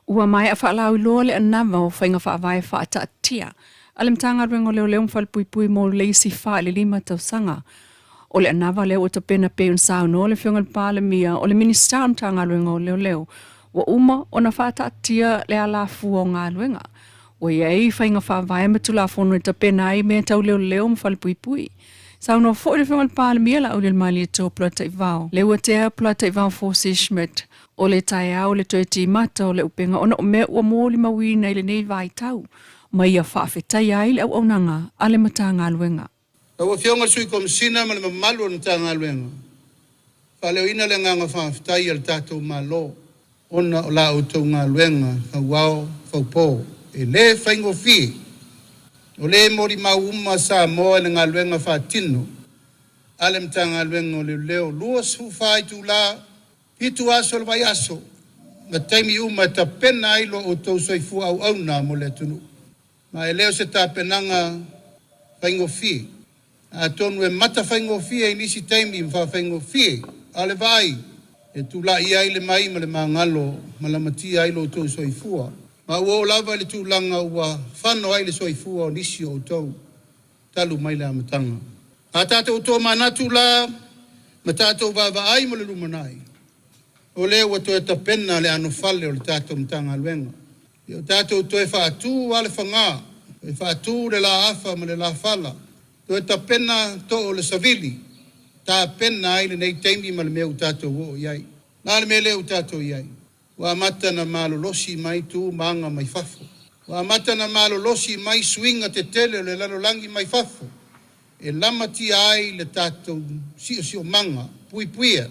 Ua mai a whaalau loa le anava o whainga whaawai whaataatia. Ale mtanga rengo leo leo mwhalpui mo leisi wha le 5 tausanga. O le anava leo o tapena pe un sao no le whionga pāle mia o le minister mtanga rengo leo. Wa uma o na whaataatia le ala fua o ngā luenga. Wa iei whainga whaawai matula fono e tapena ai mea tau leo mwhalpui. Sao no fo le whionga pāle mia la ule mali e tō plata i vau. Leo a tea plata i vau Force Schmidt. O le tai au le toi ti mata o le upenga ona o mea ua mōli mawina i le nei vai tau. Mai a whaafetai ai le au nanga a le mata ngā luenga. Ua whionga sui komisina ma le mamalu o mata ngā luenga. Whaleo ina le nganga whaafetai al tātou malo. Ona o la o tau ngā luenga, whauao, whaupō. E le whaingo whi. O le mori mauma Samoa le ngā luenga whaatino. A le mata ngā luenga o leo. Lua su whai tu la. Pitu aso le vai aso, na taimi uma ta pena ailo o tau soifu au na mo le tunu. Ma e leo se ta penanga whaingo fie. A tonu e mata whaingo fie e nisi taimi mwha whaingo fie. A le vai, e tu la i aile mai ma le mangalo, ma la mati ailo o tau soifua. Ma ua o lava le tu langa ua whano aile soifua o nisi o tau talu mai le amatanga. A tātou tō manatu la, ma tātou vava ai mo le lumanai. O leo wa toe tapena le anu fale o le tātou mtanga luenga. O tātou toe whaatu ale whanga. E whaatu le la afa ma le la fala. Toe tapena to o le savili. Tā pena ai le nei teimi ma le mea o tātou o iai. Nā le mea leo tātou iai. Wa mata na malo losi mai tu maanga mai fafo. Wa mata na malo losi mai swinga te tele o le lalolangi mai fafo. E lamati ai le tātou sio manga. Pui puia.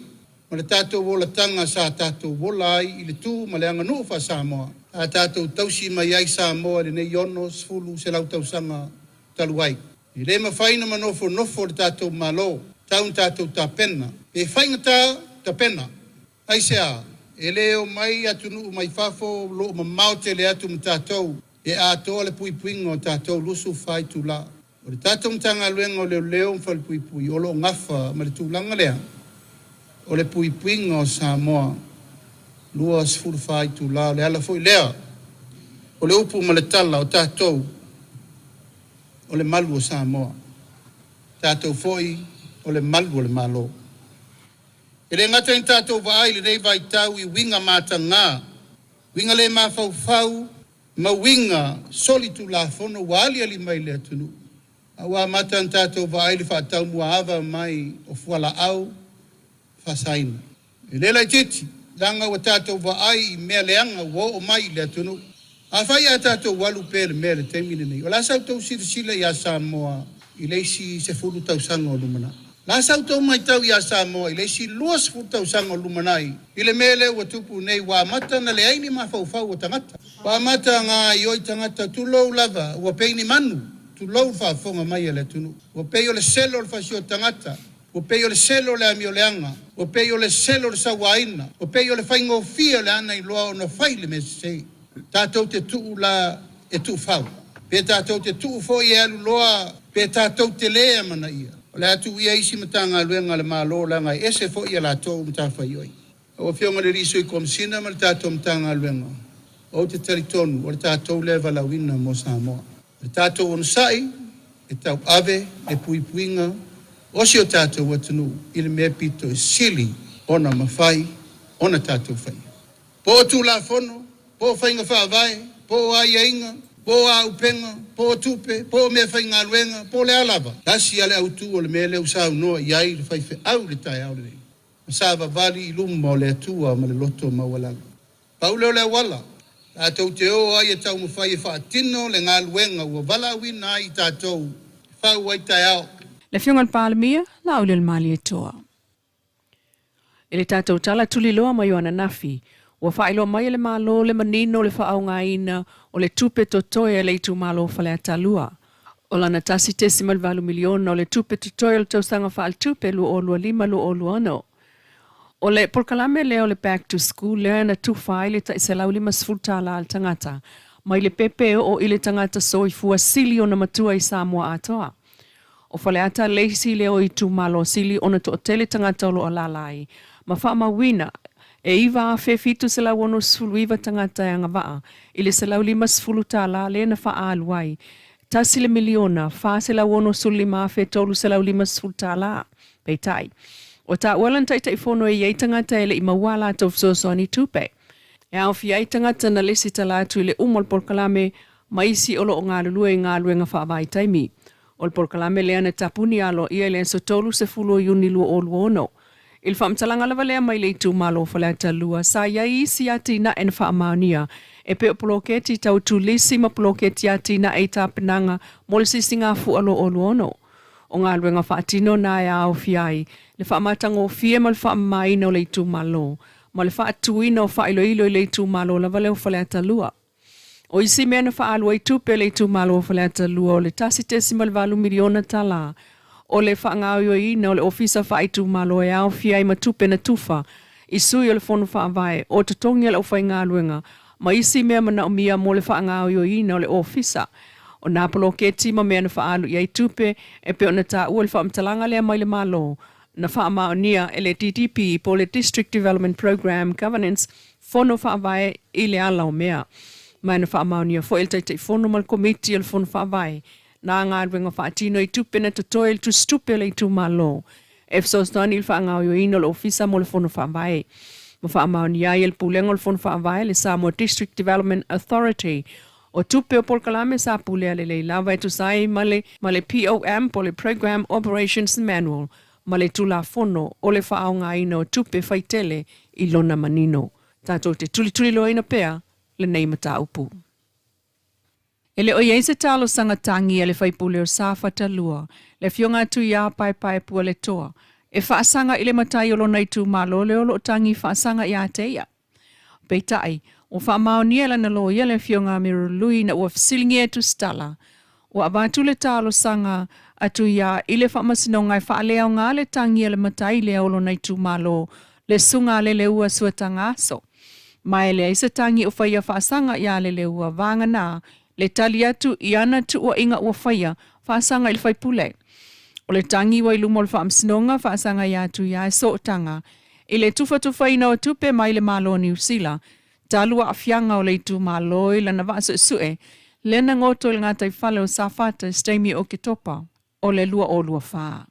Ma le tātou wola tanga sa tātou wola ai i le tū ma le anga nufa Samoa. A tātou tausi mai ai Samoa le nei ono sfulu se lau tausanga taluai. I le mawhaina manofo le tātou malo, taun tātou tāpena. E whainga tāpena. Ai sea, e leo mai atu nuu mai fafo, lo ma maute le atu ma tātou. E a toa le puipuinga o tātou lusu whai tu la. O le tātou mtanga luenga o leo mwhal puipui, o lo ngafa ma le tūlanga lea. O le puipuinga o Samoa, lua sfuru whai tu la, le ala foi lea. O le upu ma le tala o tātou, o le malu o Samoa. Tātou foi, o le malu o le malo. E le ngata in tātou vaai le rei vai tau i winga mata ngā. Winga le mawhau, ma winga soli tu la fono, wali ali mai le atunu. Awa mata in tātou vaai le whaatau mua ava mai o fuala au, fasaina. E lela i titi, langa wa tātou wa ai i mea leanga wa o mai le atunu. A whai a tātou walu pēle mea le teimine nei. O la sau tau sila i a Samoa i leisi se fulu tau sanga o lumana. La sau tau mai tau i a Samoa i leisi luas fulu tau sanga o lumanai. I le mele wa tupu nei wa mata na le aini ma fau o tangata. Wa mata ngā ioi tangata tu lou lava wa peini manu. Tu lou whaafonga mai le atunu. Wa pei o le selo le fasio tangata. O pei o le selo le ami o le anga. O pei o le selo le sawaina. O pei o le whaingo fia le ana i loa o na whaile me se. Tātou te tuu la e tuu whau. Pe tātou te tuu fo i alu loa. Pe tātou te lea mana ia. O le atu ia isi matanga luenga le malo langa ese fo i ala tō mtawhai oi. O whionga le riso i komsina ma le tātou matanga luenga. O te taritonu o le tātou le valawina mo Samoa. Le tātou on sai e tau ave e puipuinga. O si o tātou watunu, ili mea pito sili, ona mawhai, ona tātou whai. Po tu la fono, po whainga whaavai, po ai ainga, po a upenga, po tupe, po mea whainga luenga, po le alava. Kasi ale au tu o le mea leo sao noa, iai le whaife au le tai au le rei. Masava vali i luma o le atua ma le loto mawalaga. Pauleo le wala, tātou te o ai e tau mawhai e whaatino le ngā luenga, ua vala wina ai tātou, whau ai tai au. Le whiongan pālemia, la ule mali e toa. E le tātou tala tuli loa mai o ana nafi, ua whailo mai le malo le manino le whaau ngā ina o le tupe totoia le itu malo whale atalua. O lana tasi tesimal valu miliona o le tupe totoia le tausanga whaal tupe lu o lua 5 lu o lua ano. O le porkalame leo le back to school lea na tu whai le ta isalau 5 sfultala al tangata, mai le pepe o ile tangata soifua sili o na matua i Samoa atoa. O whale ata leisi leo i tu malo sili ona to tele tangata o lo alalai. Ma wha mawina E iwa fe fitu se lau ono sfulu iwa tangata e anga waa. Ile se lau 5 sfulu tala le na faa aluai. Tasi le miliona, faa se lau ono sulu 5 fe tolu se lau 5 sfulu tala. Peitai. O ta walan taita i fono e iei tangata ele i mawala tau fsosoani tupe. E au fi ai tangata na lesi talatu ile umol polkalame maisi olo o ngā lulua i ngā luenga wha vai taimi. Ol polkalame lea na tapuni alo ia le so tolu se fulo yuni lua o luono. Il whaamtalanga lawa lea mai le tu malo whalea talua. Sa iai isi ati na en wha amaunia. E pe o poloketi tau tu lisi ma poloketi ati na e tāpenanga mole sisi ngā fu alo o luono. O ngā luenga wha atino na e au fiai. Le wha amatanga o fie ma le wha amaina o le tu malo. Ma le wha atuina o wha ilo ilo le tu malo lawa leo whalea talua. O isi mea na wha alua i tupe le tu malo o whalea talua o le tasi tesi ma le 2 miliona tala. O le whaangau i na o le ofisa wha i tu malo e au fiai ma tupe na tufa. I sui o le whonu wha vai o te tongi le o whai ngā luenga. Ma isi mea mana o mia mo le whaangau i na o le ofisa. O nā polo ke tima mea na wha alu i ai tupe e pe o na tā ua le wha mtalanga lea mai le malo. Na wha amao nia e le DDP po le District Development Program Governance whonu wha vai i le ala o mea. Mai na wha amao nia fo el taitei whonu mal komiti o le whonu wha vai. Nā ngā ruenga whaatino i tupe na tutoil tu stupe le tu malo. E fsos tani il whaangau i ino le ofisa mo le whonu whaavai. Mo whaamau ni ai el pulengo le whonu whaavai le Samoa District Development Authority. O tupe o polkalame sa pulea le Leilua e tu sai ma le POM po le Program Operations Manual ma le tula whono o le whaau ngā ino tupe whaitele i lona manino. Tātou te tuli loina pea le nei mata upu. Ele o iei se talo sanga tangi le whaipule o sāwha talua, le fionga tu ia pai pua le toa. E whaasanga ile matai olo nei tu malo le olo tangi whaasanga ia te ia. Peitai, o whaamao niela na lo ia le fionga miru lui na ua fsilingi e tu stala. O abatu le talo sanga atu ia ile whaamasino ngai whaalea o ngā le tangi le matai le olo nei tu malo le sunga le ua suatanga aso. Mai le isa tangi o whaia whaasanga ia le ua vanga nā, le tali atu i ana tu ua inga ua whaia, whaasanga ili whaipule. O le tangi wa ilumo le whaamsinonga, whaasanga i atu i ae sootanga. I le tufa ina o tupe mai le malo ni usila, talua a fianga o le tu malo i lana vaso sue, lena ngoto il ngatai whale o safata stemi o ke topa, o le lua o lua whaa.